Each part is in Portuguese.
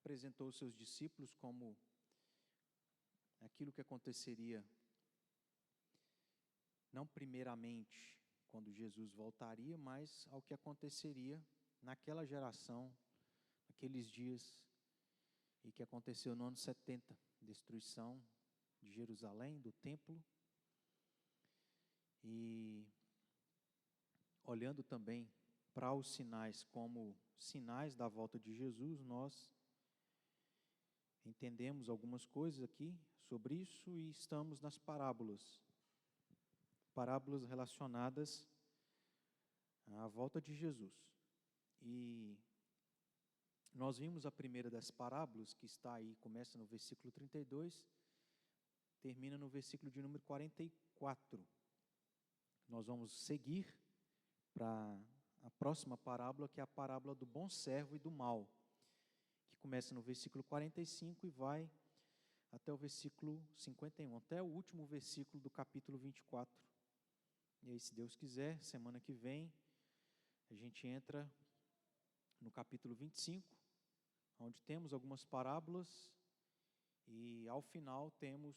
apresentou os seus discípulos como aquilo que aconteceria, não primeiramente quando Jesus voltaria, mas ao que aconteceria naquela geração, naqueles dias, e que aconteceu no ano 70, destruição de Jerusalém, do templo, e olhando também para os sinais como sinais da volta de Jesus, nós entendemos algumas coisas aqui sobre isso e estamos nas parábolas relacionadas à volta de Jesus. E nós vimos a primeira das parábolas, que está aí, começa no versículo 32, termina no versículo de número 44. Nós vamos seguir para a próxima parábola, que é a parábola do bom servo e do mau, que começa no versículo 45 e vai até o versículo 51, até o último versículo do capítulo 24. E aí, se Deus quiser, semana que vem, a gente entra no capítulo 25, onde temos algumas parábolas e ao final temos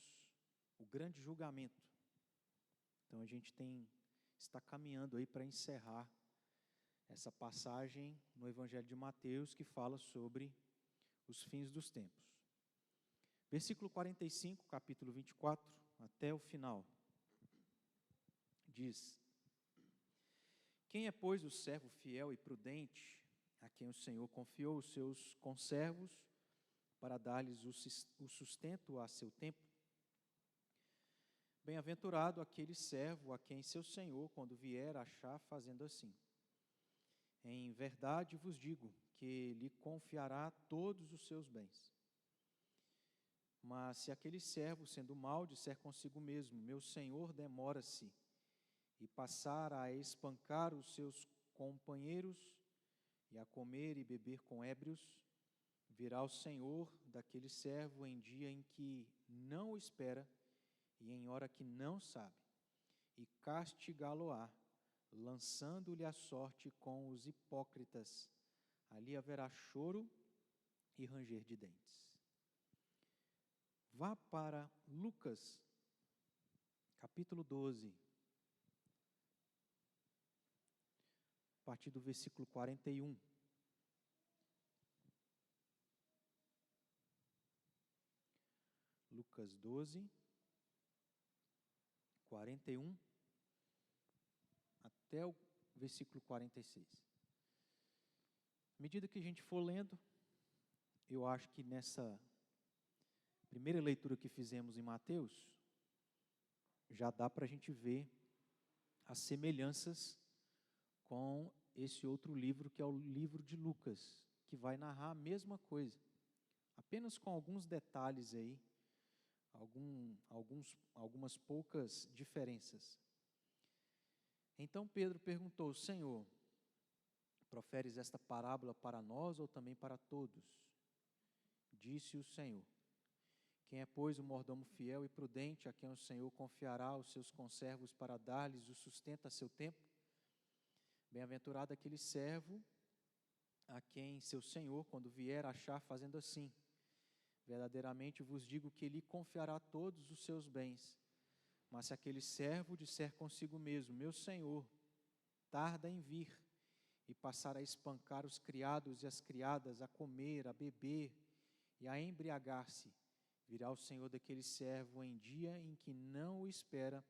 o grande julgamento. Então a gente está caminhando aí para encerrar essa passagem no Evangelho de Mateus, que fala sobre os fins dos tempos. Versículo 45, capítulo 24, até o final, diz: Quem é, pois, o servo fiel e prudente, a quem o Senhor confiou os seus conservos, para dar-lhes o sustento a seu tempo? Bem-aventurado aquele servo a quem seu Senhor, quando vier, achar fazendo assim. Em verdade vos digo que lhe confiará todos os seus bens. Mas se aquele servo, sendo mau, disser consigo mesmo: meu senhor demora-se, e passar a espancar os seus companheiros, e a comer e beber com ébrios, virá o Senhor daquele servo em dia em que não o espera, e em hora que não sabe, e castigá-lo-á, lançando-lhe a sorte com os hipócritas. Ali haverá choro e ranger de dentes. Vá para Lucas, capítulo 12, a partir do versículo 41. Lucas 12, 41, até o versículo 46. À medida que a gente for lendo, eu acho que nessa primeira leitura que fizemos em Mateus, já dá para a gente ver as semelhanças com esse outro livro, que é o livro de Lucas, que vai narrar a mesma coisa, apenas com alguns detalhes aí, algumas poucas diferenças. Então Pedro perguntou: Senhor, proferes esta parábola para nós ou também para todos? Disse o Senhor: Quem é, pois, o mordomo fiel e prudente, a quem o Senhor confiará os seus conservos para dar-lhes o sustento a seu tempo? Bem-aventurado aquele servo a quem seu Senhor, quando vier, achar fazendo assim. Verdadeiramente vos digo que lhe confiará todos os seus bens. Mas se aquele servo disser consigo mesmo: meu Senhor tarda em vir, e passar a espancar os criados e as criadas, a comer, a beber e a embriagar-se, virá o Senhor daquele servo em dia em que não o espera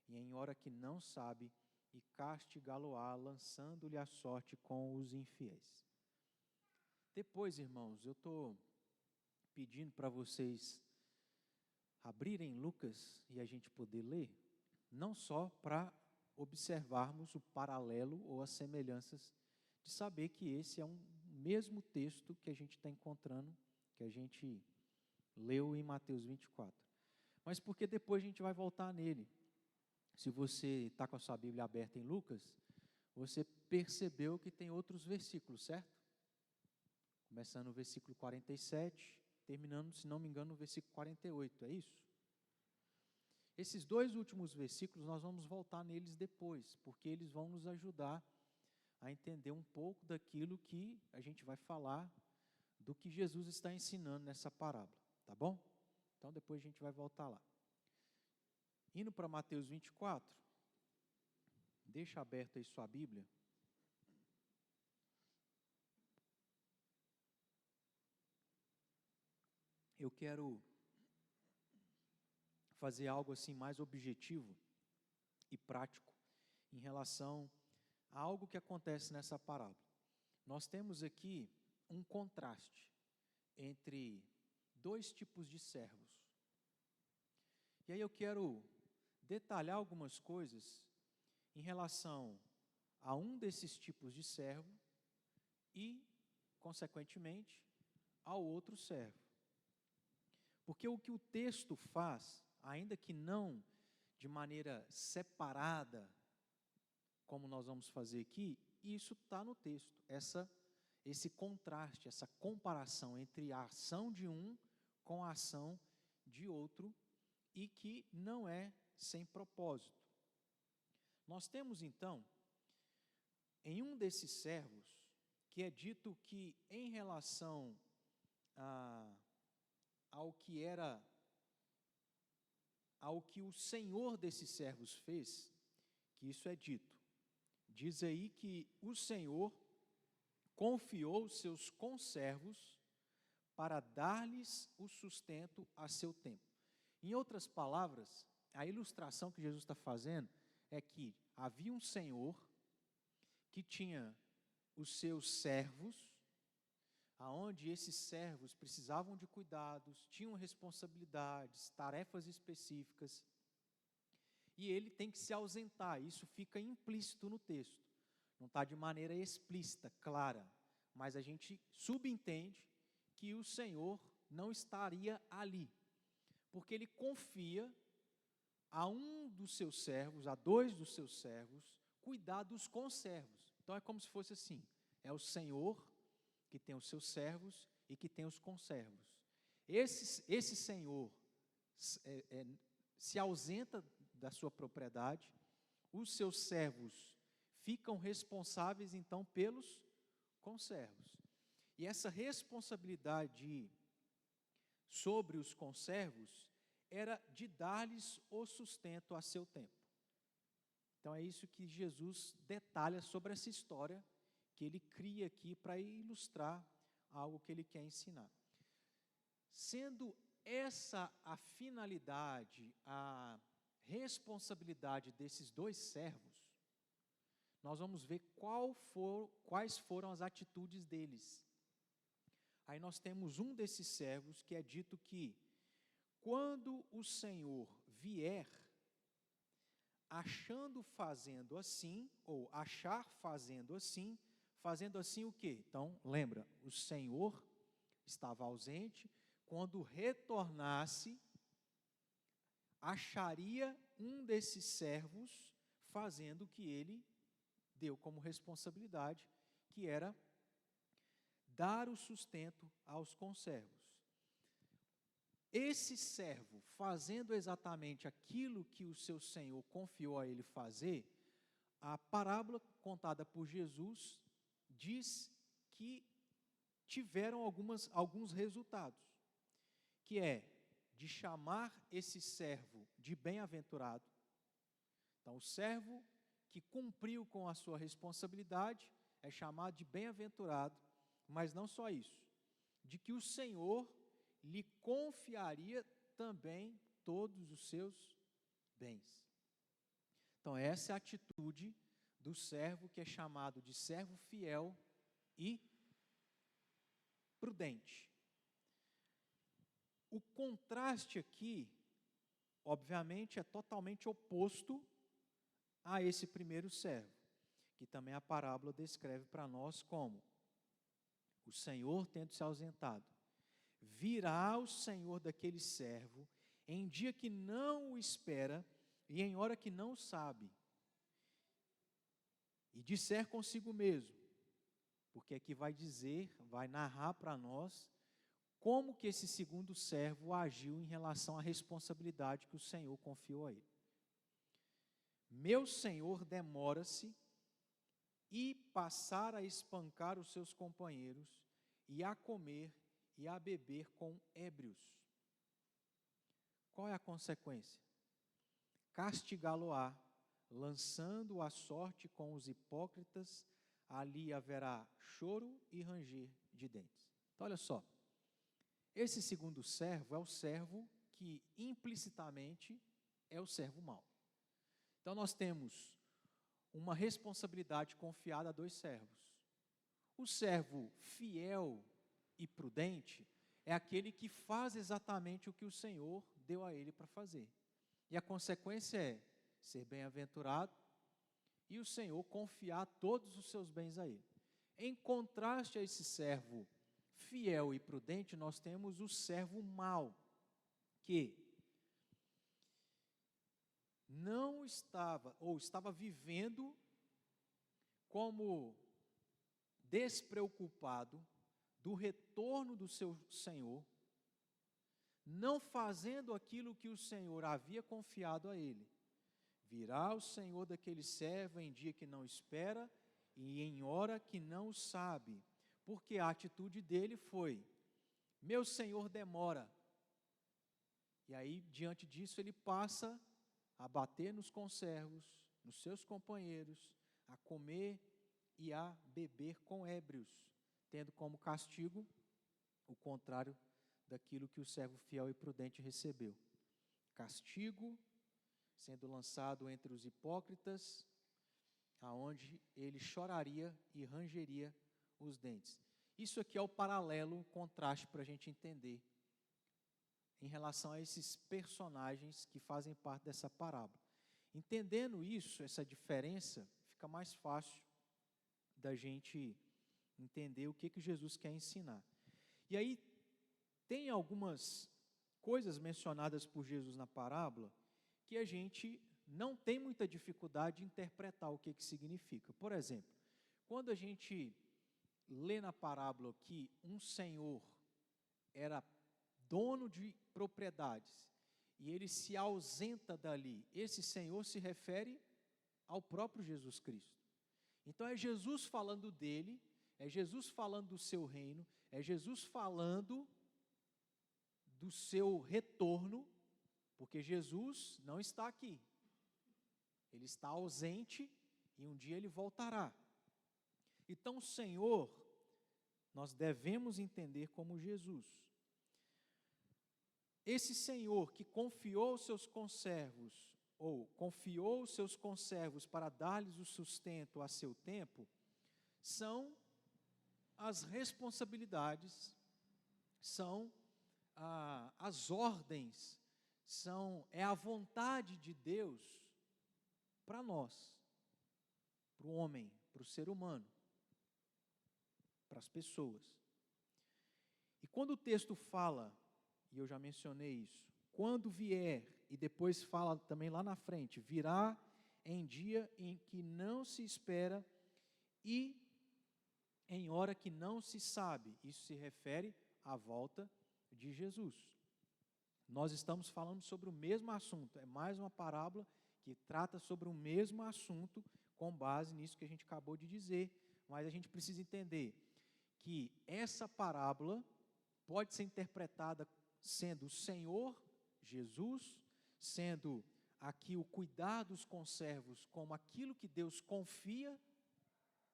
e em hora que não sabe, e castigá-lo-á, lançando-lhe a sorte com os infiéis. Depois, irmãos, eu estou pedindo para vocês abrirem Lucas e a gente poder ler, não só para observarmos o paralelo ou as semelhanças, de saber que esse é um mesmo texto que a gente está encontrando, que a gente leu em Mateus 24. Mas porque depois a gente vai voltar nele. Se você está com a sua Bíblia aberta em Lucas, você percebeu que tem outros versículos, certo? Começando no versículo 47, terminando, se não me engano, no versículo 48, é isso? Esses dois últimos versículos, nós vamos voltar neles depois, porque eles vão nos ajudar a entender um pouco daquilo que a gente vai falar do que Jesus está ensinando nessa parábola, tá bom? Então depois a gente vai voltar lá. Indo para Mateus 24, deixa aberta aí sua Bíblia. Eu quero fazer algo assim mais objetivo e prático em relação a algo que acontece nessa parábola. Nós temos aqui um contraste entre dois tipos de servos. E aí eu quero detalhar algumas coisas em relação a um desses tipos de servo e, consequentemente, ao outro servo. Porque o que o texto faz, ainda que não de maneira separada, como nós vamos fazer aqui, isso está no texto. Esse contraste, essa comparação entre a ação de um com a ação de outro, e que não é sem propósito. Nós temos então, em um desses servos, que é dito que em relação ao que o Senhor desses servos fez, que isso é dito. Diz aí que o Senhor confiou os seus conservos para dar-lhes o sustento a seu tempo. Em outras palavras, a ilustração que Jesus está fazendo é que havia um Senhor que tinha os seus servos, aonde esses servos precisavam de cuidados, tinham responsabilidades, tarefas específicas, e ele tem que se ausentar. Isso fica implícito no texto, não está de maneira explícita, clara, mas a gente subentende que o Senhor não estaria ali, porque ele confia a um dos seus servos, a dois dos seus servos, cuidar dos conservos. Então é como se fosse assim, é o Senhor que tem os seus servos e que tem os conservos. Esse Senhor se ausenta da sua propriedade, os seus servos ficam responsáveis então pelos conservos. E essa responsabilidade sobre os conservos era de dar-lhes o sustento a seu tempo. Então é isso que Jesus detalha sobre essa história que ele cria aqui para ilustrar algo que ele quer ensinar. Sendo essa a finalidade, a responsabilidade desses dois servos, nós vamos ver quais foram as atitudes deles. Aí nós temos um desses servos que é dito que, quando o Senhor vier, achando fazendo assim, ou achar fazendo assim o quê? Então, lembra, o Senhor estava ausente, quando retornasse, acharia um desses servos fazendo o que ele deu como responsabilidade, que era dar o sustento aos conservos. Esse servo, fazendo exatamente aquilo que o seu Senhor confiou a ele fazer, a parábola contada por Jesus diz que tiveram alguns resultados, que é de chamar esse servo de bem-aventurado. Então, o servo que cumpriu com a sua responsabilidade é chamado de bem-aventurado, mas não só isso, de que o Senhor lhe confiaria também todos os seus bens. Então, essa é a atitude do servo que é chamado de servo fiel e prudente. O contraste aqui, obviamente, é totalmente oposto a esse primeiro servo, que também a parábola descreve para nós como o Senhor tendo se ausentado. Virá o Senhor daquele servo em dia que não o espera e em hora que não sabe, e disser consigo mesmo, porque aqui vai narrar para nós como que esse segundo servo agiu em relação à responsabilidade que o Senhor confiou a ele. Meu senhor demora-se e passar a espancar os seus companheiros e a comer e a beber com ébrios. Qual é a consequência? Castigá-lo-á, lançando a sorte com os hipócritas, ali haverá choro e ranger de dentes. Então, olha só, esse segundo servo é o servo que implicitamente é o servo mau. Então, nós temos uma responsabilidade confiada a dois servos. O servo fiel e prudente é aquele que faz exatamente o que o Senhor deu a ele para fazer. E a consequência é ser bem-aventurado e o Senhor confiar todos os seus bens a ele. Em contraste a esse servo fiel e prudente, nós temos o servo mau, que não estava, ou estava vivendo como despreocupado do retorno do seu Senhor, não fazendo aquilo que o Senhor havia confiado a ele. Virá o Senhor daquele servo em dia que não espera e em hora que não sabe, porque a atitude dele foi: meu Senhor demora. E aí, diante disso, ele passa a bater nos conservos, nos seus companheiros, a comer e a beber com ébrios, tendo como castigo o contrário daquilo que o servo fiel e prudente recebeu. Castigo, sendo lançado entre os hipócritas, aonde ele choraria e rangeria os dentes. Isso aqui é o paralelo, o contraste para a gente entender em relação a esses personagens que fazem parte dessa parábola. Entendendo isso, essa diferença, fica mais fácil da gente entender o que Jesus quer ensinar. E aí, tem algumas coisas mencionadas por Jesus na parábola que a gente não tem muita dificuldade de interpretar o que significa. Por exemplo, quando a gente lê na parábola que um senhor era dono de propriedades e ele se ausenta dali, esse senhor se refere ao próprio Jesus Cristo. Então é Jesus falando dele, é Jesus falando do seu reino, é Jesus falando do seu retorno, porque Jesus não está aqui. Ele está ausente e um dia ele voltará. Então o Senhor, nós devemos entender como Jesus. Esse Senhor que confiou os seus conservos, ou confiou os seus conservos para dar-lhes o sustento a seu tempo, são as responsabilidades, são as ordens, é a vontade de Deus para nós, para o homem, para o ser humano, para as pessoas. E quando o texto fala, e eu já mencionei isso, quando vier, e depois fala também lá na frente, virá em dia em que não se espera e em hora que não se sabe. Isso se refere à volta de Jesus. Nós estamos falando sobre o mesmo assunto, é mais uma parábola que trata sobre o mesmo assunto, com base nisso que a gente acabou de dizer, mas a gente precisa entender que essa parábola pode ser interpretada sendo o Senhor, Jesus, sendo aqui o cuidar dos conservos como aquilo que Deus confia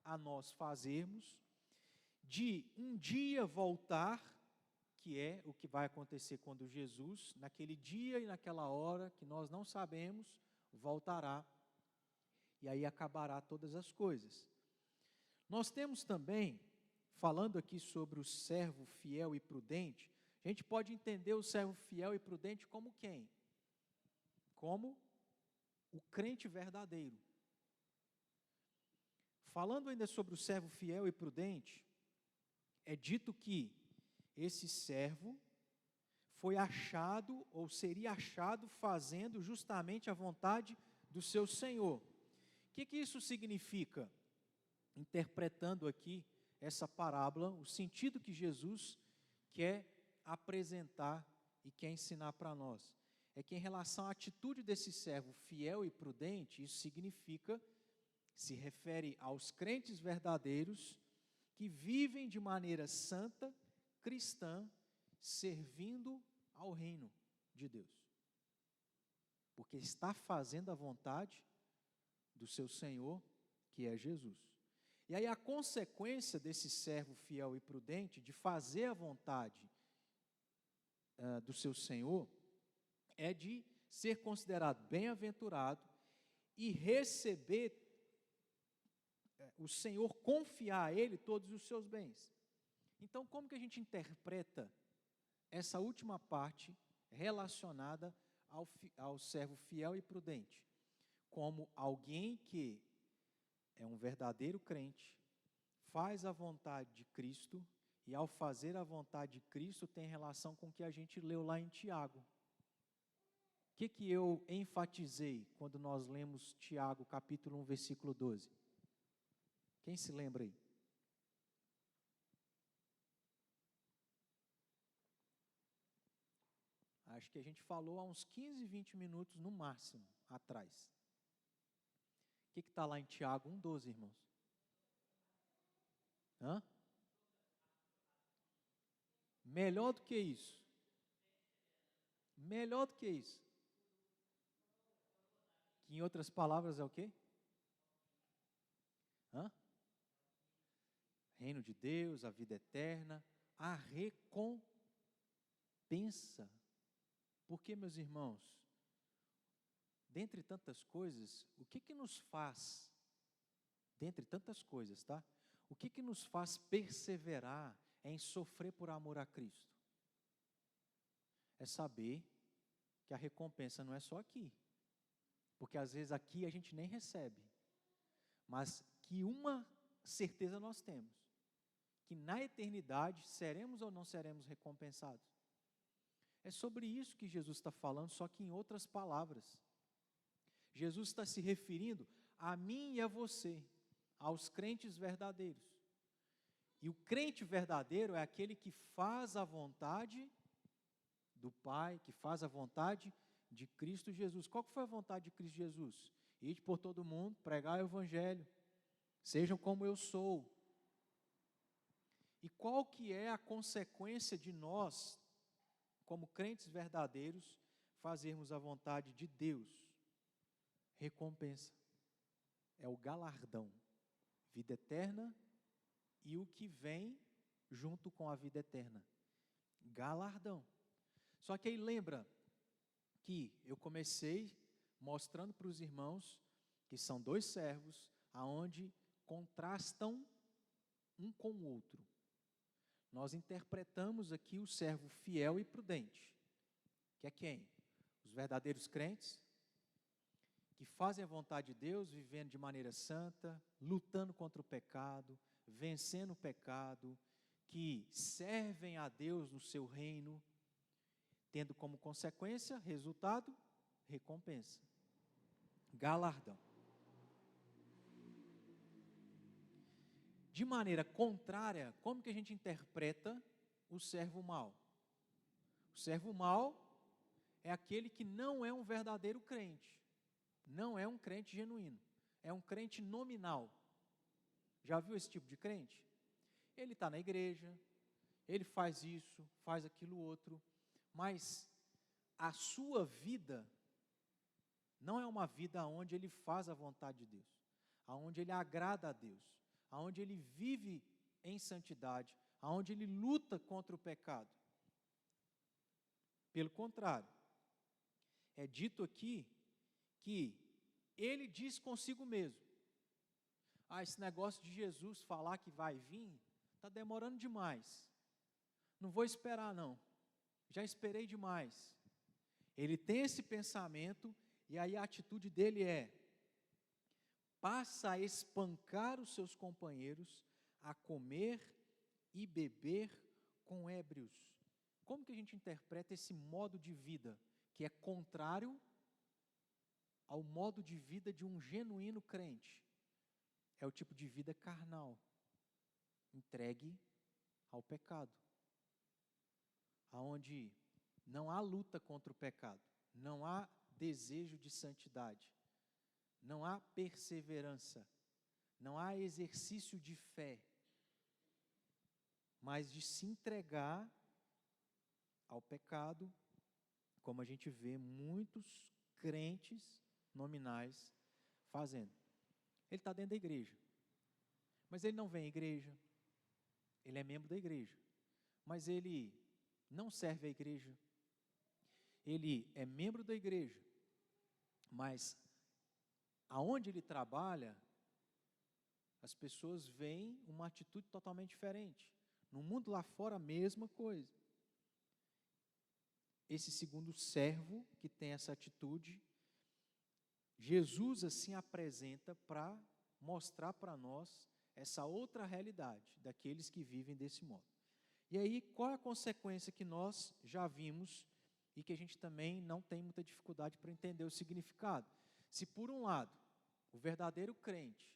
a nós fazermos, de um dia voltar, que é o que vai acontecer quando Jesus, naquele dia e naquela hora, que nós não sabemos, voltará, e aí acabará todas as coisas. Nós temos também, falando aqui sobre o servo fiel e prudente, a gente pode entender o servo fiel e prudente como quem? Como o crente verdadeiro. Falando ainda sobre o servo fiel e prudente, é dito que esse servo foi achado, ou seria achado, fazendo justamente a vontade do seu Senhor. O que isso significa? Interpretando aqui essa parábola, o sentido que Jesus quer apresentar e quer ensinar para nós, é que em relação à atitude desse servo fiel e prudente, isso significa, se refere aos crentes verdadeiros que vivem de maneira santa, cristã, servindo ao reino de Deus. Porque está fazendo a vontade do seu Senhor, que é Jesus. E aí a consequência desse servo fiel e prudente, de fazer a vontade do seu Senhor, é de ser considerado bem-aventurado e receber, o Senhor confiar a ele todos os seus bens. Então, como que a gente interpreta essa última parte relacionada ao servo fiel e prudente? Como alguém que é um verdadeiro crente, faz a vontade de Cristo, e ao fazer a vontade de Cristo tem relação com o que a gente leu lá em Tiago. O que eu enfatizei quando nós lemos Tiago, capítulo 1, versículo 12? Quem se lembra aí? Acho que a gente falou há uns 15, 20 minutos no máximo atrás. O que está lá em Tiago 1,12, irmãos? Hã? Melhor do que isso. Melhor do que isso. Que em outras palavras é o quê? Hã? Reino de Deus, a vida eterna, a recompensa. Porque, meus irmãos, dentre tantas coisas, o que nos faz, dentre tantas coisas, tá? O que nos faz perseverar em sofrer por amor a Cristo? É saber que a recompensa não é só aqui, porque às vezes aqui a gente nem recebe, mas que uma certeza nós temos, que na eternidade seremos ou não seremos recompensados. É sobre isso que Jesus está falando, só que em outras palavras. Jesus está se referindo a mim e a você, aos crentes verdadeiros. E o crente verdadeiro é aquele que faz a vontade do Pai, que faz a vontade de Cristo Jesus. Qual que foi a vontade de Cristo Jesus? Ide por todo mundo, pregar o Evangelho, sejam como eu sou. E qual que é a consequência de nós, como crentes verdadeiros, fazermos a vontade de Deus? Recompensa. É o galardão. Vida eterna e o que vem junto com a vida eterna. Galardão. Só que aí lembra que eu comecei mostrando para os irmãos que são dois servos, aonde contrastam um com o outro. Nós interpretamos aqui o servo fiel e prudente, que é quem? Os verdadeiros crentes, que fazem a vontade de Deus, vivendo de maneira santa, lutando contra o pecado, vencendo o pecado, que servem a Deus no seu reino, tendo como consequência, resultado, recompensa, galardão. De maneira contrária, como que a gente interpreta o servo mau? O servo mau é aquele que não é um verdadeiro crente, não é um crente genuíno, é um crente nominal. Já viu esse tipo de crente? Ele está na igreja, ele faz isso, faz aquilo outro, mas a sua vida não é uma vida onde ele faz a vontade de Deus, onde ele agrada a Deus, onde ele vive em santidade, onde ele luta contra o pecado. Pelo contrário, é dito aqui que ele diz consigo mesmo: esse negócio de Jesus falar que vai vir, está demorando demais, não vou esperar não, já esperei demais. Ele tem esse pensamento, e aí a atitude dele passa a espancar os seus companheiros, a comer e beber com ébrios. Como que a gente interpreta esse modo de vida, que é contrário ao modo de vida de um genuíno crente? É o tipo de vida carnal, entregue ao pecado, aonde não há luta contra o pecado, não há desejo de santidade, não há perseverança, não há exercício de fé, mas de se entregar ao pecado, como a gente vê muitos crentes nominais fazendo. Ele está dentro da igreja, mas ele não vem à igreja, ele é membro da igreja, mas ele não serve à igreja, ele é membro da igreja, mas aonde ele trabalha, as pessoas veem uma atitude totalmente diferente. No mundo lá fora, a mesma coisa. Esse segundo servo que tem essa atitude, Jesus assim apresenta para mostrar para nós essa outra realidade daqueles que vivem desse modo. E aí, qual é a consequência que nós já vimos e que a gente também não tem muita dificuldade para entender o significado? Se por um lado, o verdadeiro crente,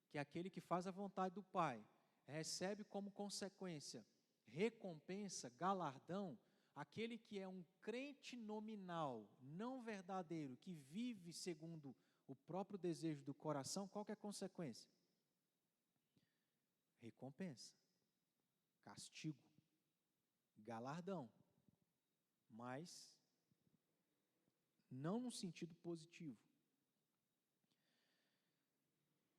que é aquele que faz a vontade do Pai, recebe como consequência recompensa, galardão, aquele que é um crente nominal, não verdadeiro, que vive segundo o próprio desejo do coração, qual que é a consequência? Recompensa, castigo, galardão, mas não no sentido positivo.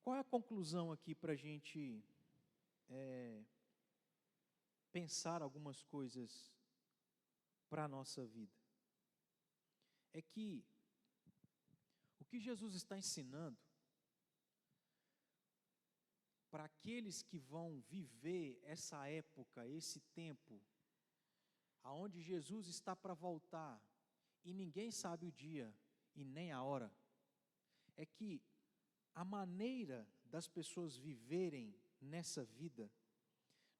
Qual é a conclusão aqui para a gente pensar algumas coisas para a nossa vida? É que o que Jesus está ensinando para aqueles que vão viver essa época, esse tempo, aonde Jesus está para voltar e ninguém sabe o dia e nem a hora, é que a maneira das pessoas viverem nessa vida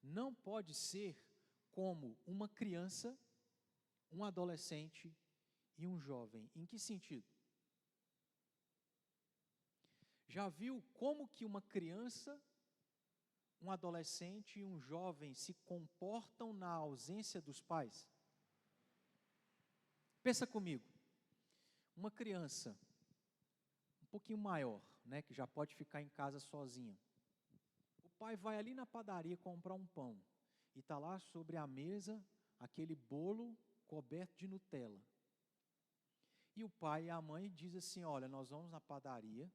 não pode ser como uma criança, um adolescente e um jovem. Em que sentido? Já viu como que uma criança, um adolescente e um jovem se comportam na ausência dos pais? Pensa comigo, uma criança um pouquinho maior, né, que já pode ficar em casa sozinha. O pai vai ali na padaria comprar um pão e está lá sobre a mesa aquele bolo coberto de Nutella. E o pai e a mãe dizem assim, olha, nós vamos na padaria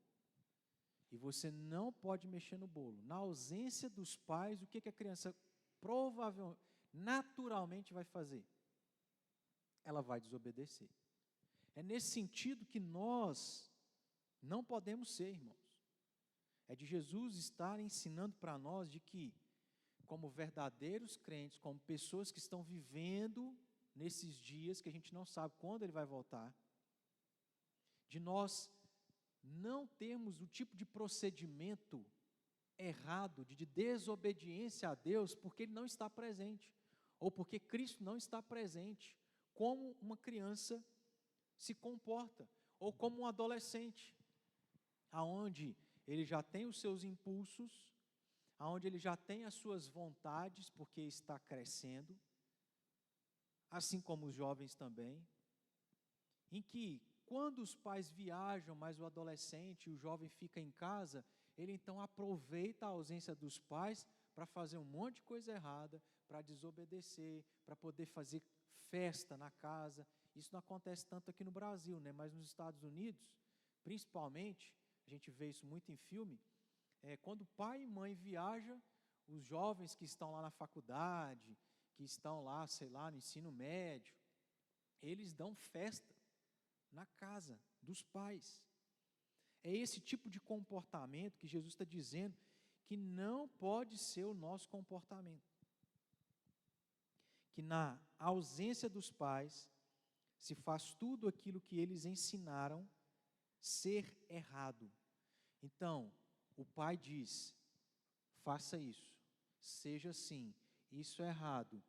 e você não pode mexer no bolo. Na ausência dos pais, o que a criança provavelmente, naturalmente vai fazer? Ela vai desobedecer. É nesse sentido que nós não podemos ser, irmãos. É de Jesus estar ensinando para nós de que, como verdadeiros crentes, como pessoas que estão vivendo nesses dias que a gente não sabe quando ele vai voltar, de nós não termos o tipo de procedimento errado, de desobediência a Deus, porque ele não está presente, ou porque Cristo não está presente, como uma criança se comporta, ou como um adolescente, aonde ele já tem os seus impulsos, aonde ele já tem as suas vontades, porque está crescendo, assim como os jovens também, em que quando os pais viajam, mas o adolescente, o jovem fica em casa, ele então aproveita a ausência dos pais para fazer um monte de coisa errada, para desobedecer, para poder fazer festa na casa. Isso não acontece tanto aqui no Brasil, né? Mas nos Estados Unidos, principalmente, a gente vê isso muito em filme, quando pai e mãe viajam, os jovens que estão lá na faculdade, que estão lá, sei lá, no ensino médio, eles dão festa na casa dos pais. É esse tipo de comportamento que Jesus está dizendo que não pode ser o nosso comportamento. Que na ausência dos pais se faz tudo aquilo que eles ensinaram ser errado. Então, o pai diz, faça isso, seja assim, isso é errado,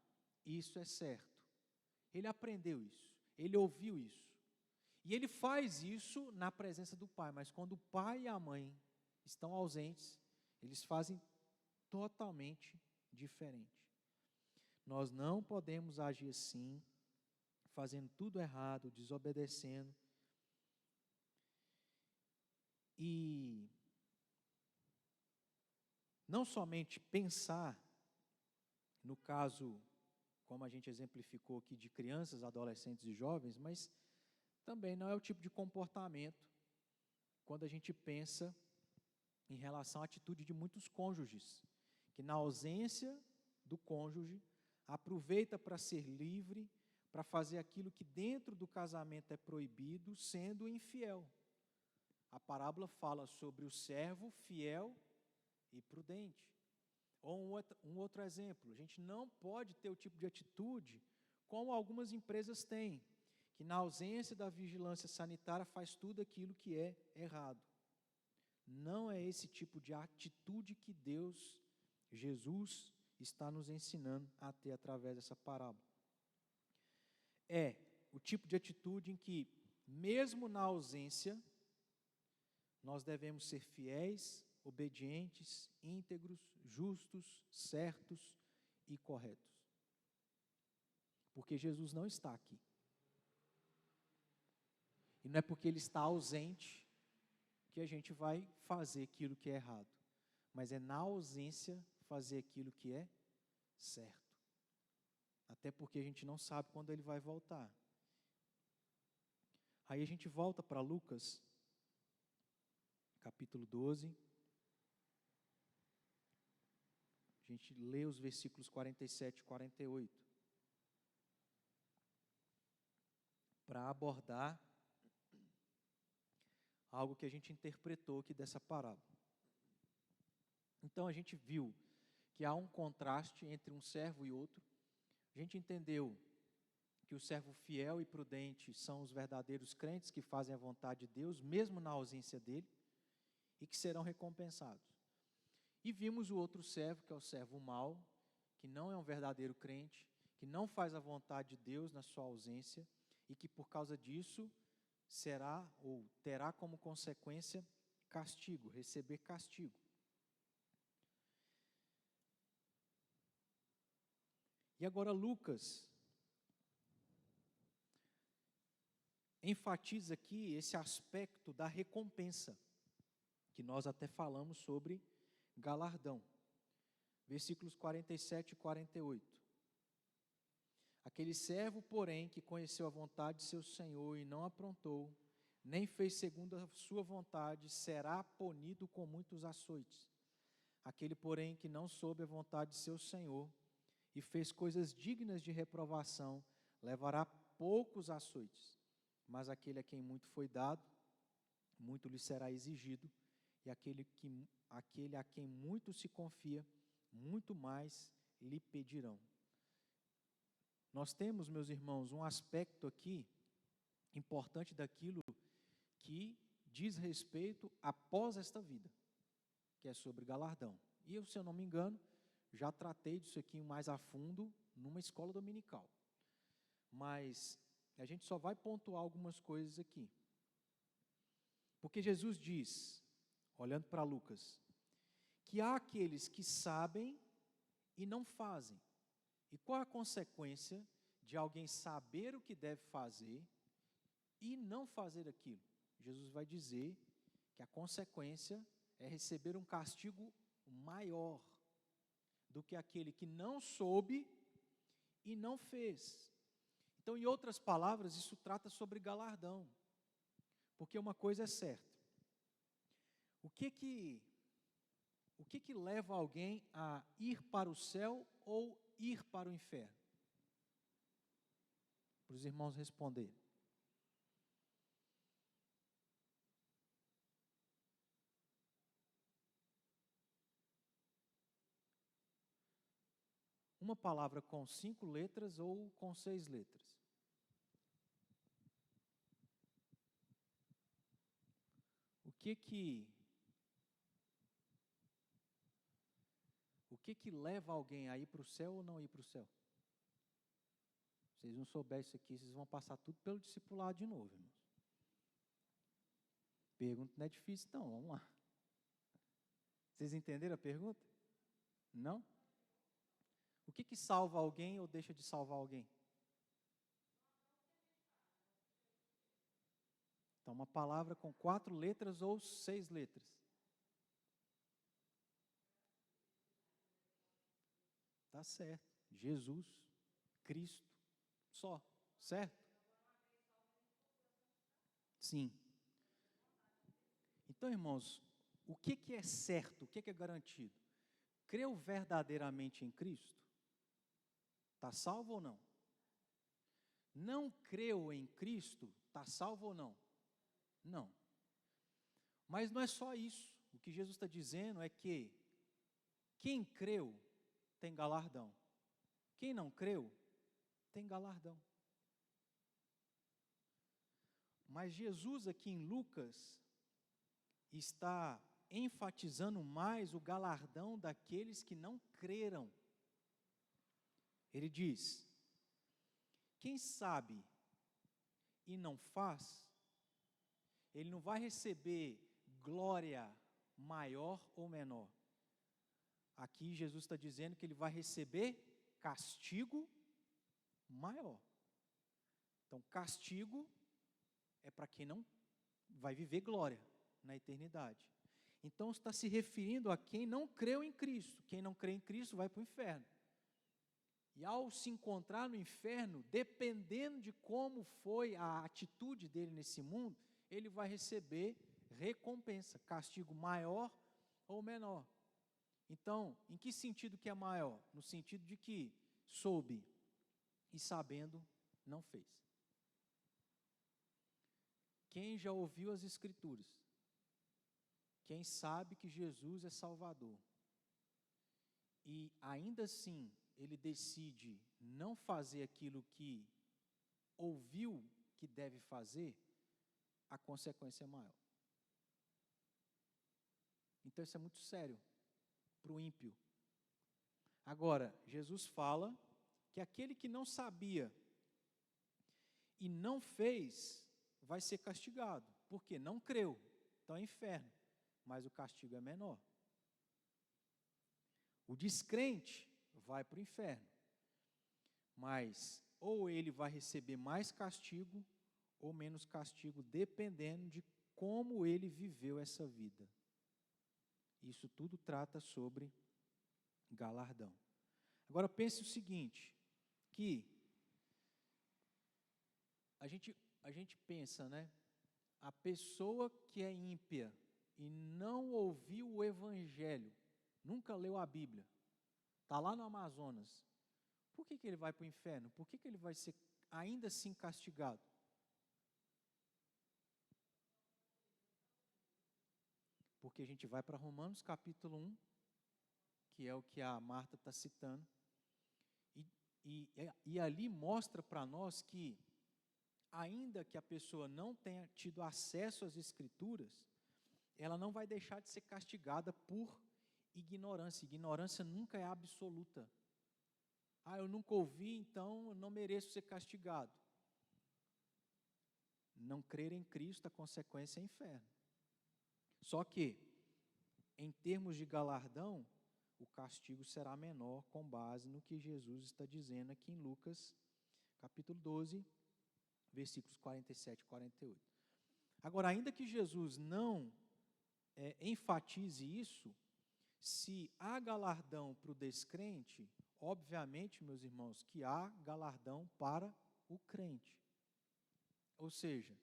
isso é certo. Ele aprendeu isso, ele ouviu isso. E ele faz isso na presença do pai, mas quando o pai e a mãe estão ausentes, eles fazem totalmente diferente. Nós não podemos agir assim, fazendo tudo errado, desobedecendo. E não somente pensar no caso, como a gente exemplificou aqui, de crianças, adolescentes e jovens, mas também não é o tipo de comportamento quando a gente pensa em relação à atitude de muitos cônjuges, que na ausência do cônjuge, aproveita para ser livre, para fazer aquilo que dentro do casamento é proibido, sendo infiel. A parábola fala sobre o servo fiel e prudente. Ou um outro exemplo, a gente não pode ter o tipo de atitude como algumas empresas têm, que na ausência da vigilância sanitária faz tudo aquilo que é errado. Não é esse tipo de atitude que Deus, Jesus, está nos ensinando a ter através dessa parábola. É o tipo de atitude em que, mesmo na ausência, nós devemos ser fiéis, obedientes, íntegros, justos, certos e corretos. Porque Jesus não está aqui. E não é porque Ele está ausente que a gente vai fazer aquilo que é errado. Mas é na ausência fazer aquilo que é certo. Até porque a gente não sabe quando Ele vai voltar. Aí a gente volta para Lucas, capítulo 12. A gente lê os versículos 47 e 48. Para abordar algo que a gente interpretou aqui dessa parábola. Então a gente viu que há um contraste entre um servo e outro. A gente entendeu que o servo fiel e prudente são os verdadeiros crentes que fazem a vontade de Deus, mesmo na ausência dele, e que serão recompensados. E vimos o outro servo, que é o servo mau, que não é um verdadeiro crente, que não faz a vontade de Deus na sua ausência, e que por causa disso será ou terá como consequência castigo, receber castigo. E agora Lucas enfatiza aqui esse aspecto da recompensa, que nós até falamos sobre galardão. Versículos 47 e 48. Aquele servo, porém, que conheceu a vontade de seu senhor e não aprontou, nem fez segundo a sua vontade, será punido com muitos açoites. Aquele, porém, que não soube a vontade de seu senhor e fez coisas dignas de reprovação, levará poucos açoites. Mas aquele a quem muito foi dado, muito lhe será exigido, e aquele a quem muito se confia, muito mais lhe pedirão. Nós temos, meus irmãos, um aspecto aqui importante daquilo que diz respeito após esta vida, que é sobre galardão. E eu, se eu não me engano, já tratei disso aqui mais a fundo numa escola dominical. Mas a gente só vai pontuar algumas coisas aqui. Porque Jesus diz, olhando para Lucas, que há aqueles que sabem e não fazem. E qual a consequência de alguém saber o que deve fazer e não fazer aquilo? Jesus vai dizer que a consequência é receber um castigo maior do que aquele que não soube e não fez. Então, em outras palavras, isso trata sobre galardão. Porque uma coisa é certa. O que leva alguém a ir para o céu ou ir para o inferno? Para os irmãos responderem. Uma palavra com 5 letras ou com 6 letras? O que leva alguém a ir para o céu ou não ir para o céu? Se vocês não souberem isso aqui, vocês vão passar tudo pelo discipulado de novo, irmãos. Pergunta não é difícil, não. Vamos lá. Vocês entenderam a pergunta? Não? O que salva alguém ou deixa de salvar alguém? Então, uma palavra com 4 letras ou 6 letras? Tá? Tá certo. Jesus, Cristo, só, certo? Sim. Então, irmãos, o que é certo, o que é garantido? Creu verdadeiramente em Cristo? Está salvo ou não? Não creu em Cristo? Está salvo ou não? Não. Mas não é só isso. O que Jesus está dizendo é que quem creu tem galardão. Quem não creu tem galardão. Mas Jesus aqui em Lucas está enfatizando mais o galardão daqueles que não creram. Ele diz: quem sabe e não faz, ele não vai receber glória maior ou menor. Aqui Jesus está dizendo que ele vai receber castigo maior. Então, castigo é para quem não vai viver glória na eternidade. Então, está se referindo a quem não creu em Cristo. Quem não crê em Cristo vai para o inferno. E ao se encontrar no inferno, dependendo de como foi a atitude dele nesse mundo, ele vai receber recompensa, castigo maior ou menor. Então, em que sentido que é maior? No sentido de que soube e sabendo não fez. Quem já ouviu as Escrituras, quem sabe que Jesus é Salvador, e ainda assim ele decide não fazer aquilo que ouviu que deve fazer, a consequência é maior. Então isso é muito sério para o ímpio. Agora, Jesus fala que aquele que não sabia e não fez, vai ser castigado, porque não creu, então é inferno, mas o castigo é menor. O descrente vai para o inferno, mas ou ele vai receber mais castigo ou menos castigo, dependendo de como ele viveu essa vida. Isso tudo trata sobre galardão. Agora pense o seguinte, que a gente pensa, né? A pessoa que é ímpia e não ouviu o Evangelho, nunca leu a Bíblia, está lá no Amazonas, por que ele vai para o inferno? Por que ele vai ser ainda assim castigado? Porque a gente vai para Romanos capítulo 1, que é o que a Marta está citando, e ali mostra para nós que, ainda que a pessoa não tenha tido acesso às Escrituras, ela não vai deixar de ser castigada por ignorância. Ignorância nunca é absoluta. Eu nunca ouvi, então eu não mereço ser castigado. Não crer em Cristo, a consequência é inferno. Só que, em termos de galardão, o castigo será menor com base no que Jesus está dizendo aqui em Lucas, capítulo 12, versículos 47 e 48. Agora, ainda que Jesus não enfatize isso, se há galardão para o descrente, obviamente, meus irmãos, que há galardão para o crente. Ou seja,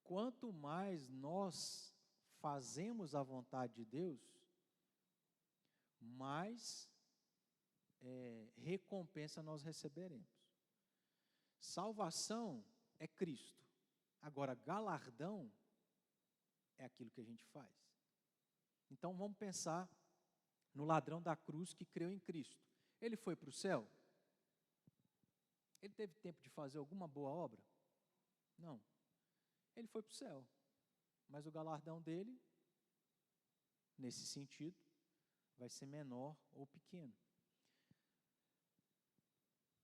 quanto mais nós fazemos a vontade de Deus, mais recompensa nós receberemos. Salvação é Cristo. Agora, galardão é aquilo que a gente faz. Então, vamos pensar no ladrão da cruz que creu em Cristo. Ele foi para o céu? Ele teve tempo de fazer alguma boa obra? Não. Ele foi para o céu. Mas o galardão dele, nesse sentido, vai ser menor ou pequeno.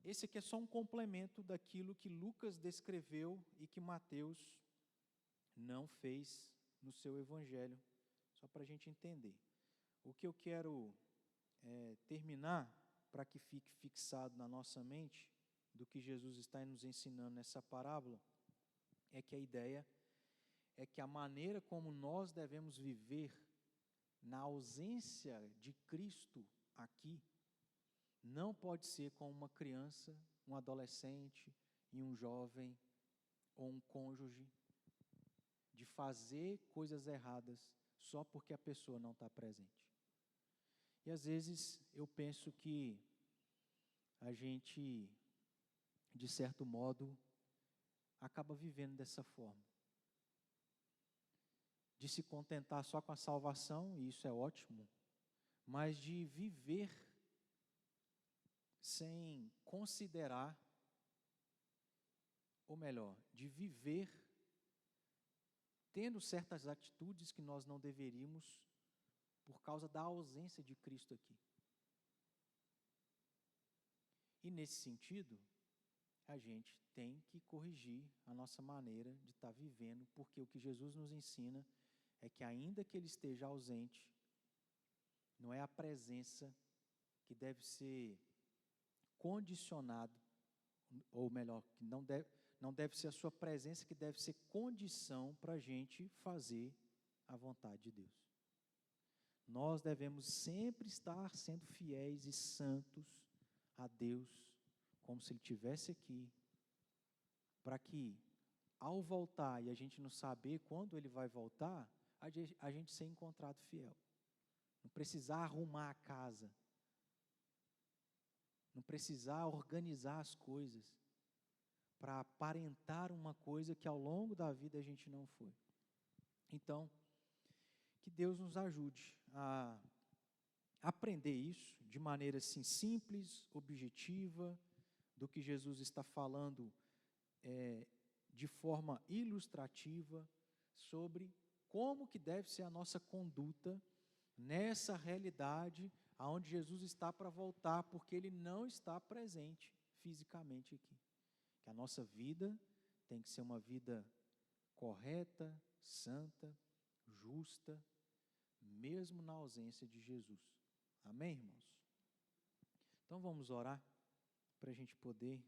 Esse aqui é só um complemento daquilo que Lucas descreveu e que Mateus não fez no seu evangelho, só para a gente entender. O que eu quero terminar, para que fique fixado na nossa mente, do que Jesus está nos ensinando nessa parábola, é que a ideia é que a maneira como nós devemos viver na ausência de Cristo aqui, não pode ser com uma criança, um adolescente e um jovem ou um cônjuge, de fazer coisas erradas só porque a pessoa não está presente. E às vezes eu penso que a gente, de certo modo, acaba vivendo dessa forma. De se contentar só com a salvação, e isso é ótimo, mas de viver sem considerar, ou melhor, de viver tendo certas atitudes que nós não deveríamos por causa da ausência de Cristo aqui. E nesse sentido, a gente tem que corrigir a nossa maneira de estar vivendo, porque o que Jesus nos ensina é que ainda que Ele esteja ausente, não é a presença que deve ser condicionado, ou melhor, que não deve ser a sua presença que deve ser condição para a gente fazer a vontade de Deus. Nós devemos sempre estar sendo fiéis e santos a Deus, como se Ele estivesse aqui, para que, ao voltar e a gente não saber quando Ele vai voltar, a gente ser encontrado fiel. Não precisar arrumar a casa, não precisar organizar as coisas, para aparentar uma coisa que ao longo da vida a gente não foi. Então, que Deus nos ajude a aprender isso de maneira assim simples, objetiva, do que Jesus está falando de forma ilustrativa sobre como que deve ser a nossa conduta nessa realidade aonde Jesus está para voltar, porque Ele não está presente fisicamente aqui. Que a nossa vida tem que ser uma vida correta, santa, justa, mesmo na ausência de Jesus. Amém, irmãos? Então vamos orar para a gente poder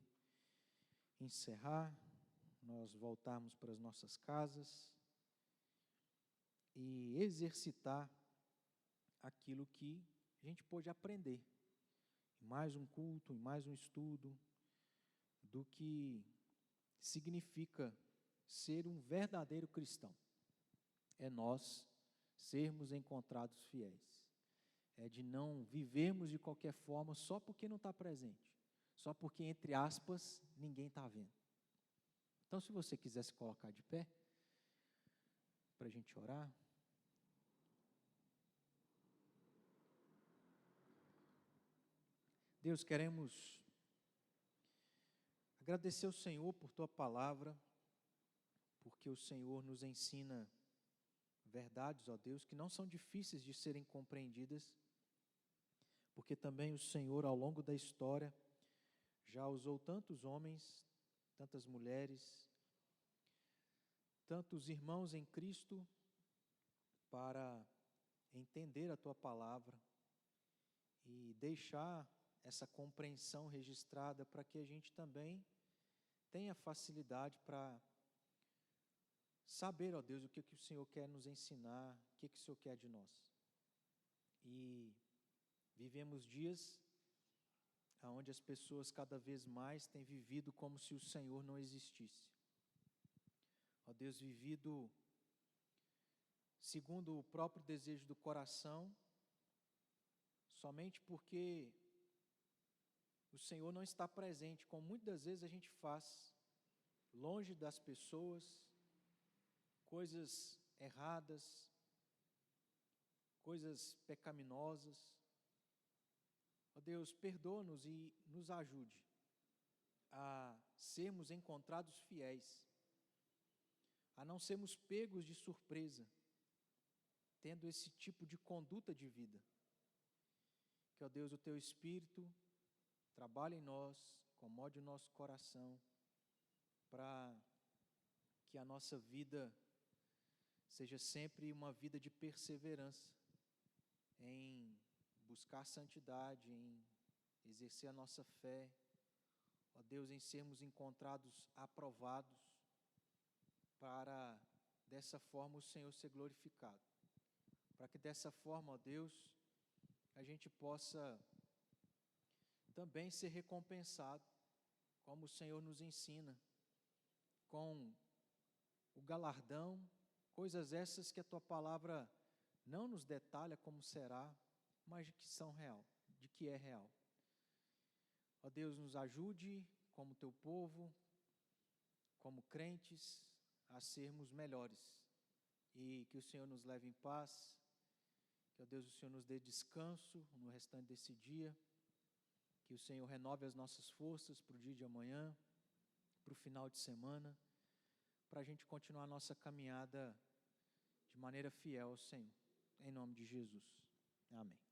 encerrar, nós voltarmos para as nossas casas e exercitar aquilo que a gente pôde aprender em mais um culto, em mais um estudo, do que significa ser um verdadeiro cristão. É nós sermos encontrados fiéis. É de não vivermos de qualquer forma só porque não está presente. Só porque, entre aspas, ninguém está vendo. Então, se você quiser se colocar de pé, para a gente orar. Deus, queremos agradecer ao Senhor por Tua palavra, porque o Senhor nos ensina verdades, ó Deus, que não são difíceis de serem compreendidas, porque também o Senhor, ao longo da história, já usou tantos homens, tantas mulheres, tantos irmãos em Cristo, para entender a Tua palavra e deixar essa compreensão registrada para que a gente também tenha facilidade para saber, ó Deus, o que o Senhor quer nos ensinar, o que o Senhor quer de nós. E vivemos dias onde as pessoas cada vez mais têm vivido como se o Senhor não existisse. Ó Deus, vivido segundo o próprio desejo do coração, somente porque o Senhor não está presente, como muitas vezes a gente faz, longe das pessoas, coisas erradas, coisas pecaminosas. Ó Deus, perdoa-nos e nos ajude a sermos encontrados fiéis, a não sermos pegos de surpresa, tendo esse tipo de conduta de vida. Que, ó Deus, o Teu Espírito trabalhe em nós, acomode o nosso coração, para que a nossa vida seja sempre uma vida de perseverança, em buscar santidade, em exercer a nossa fé, ó Deus, em sermos encontrados aprovados, para dessa forma o Senhor ser glorificado, para que dessa forma, ó Deus, a gente possa também ser recompensado, como o Senhor nos ensina, com o galardão, coisas essas que a Tua palavra não nos detalha como será, mas que são real, de que é real. Ó Deus, nos ajude como Teu povo, como crentes, a sermos melhores, e que o Senhor nos leve em paz, que, ó Deus, o Senhor nos dê descanso no restante desse dia, que o Senhor renove as nossas forças para o dia de amanhã, para o final de semana, para a gente continuar a nossa caminhada de maneira fiel ao Senhor. Em nome de Jesus. Amém.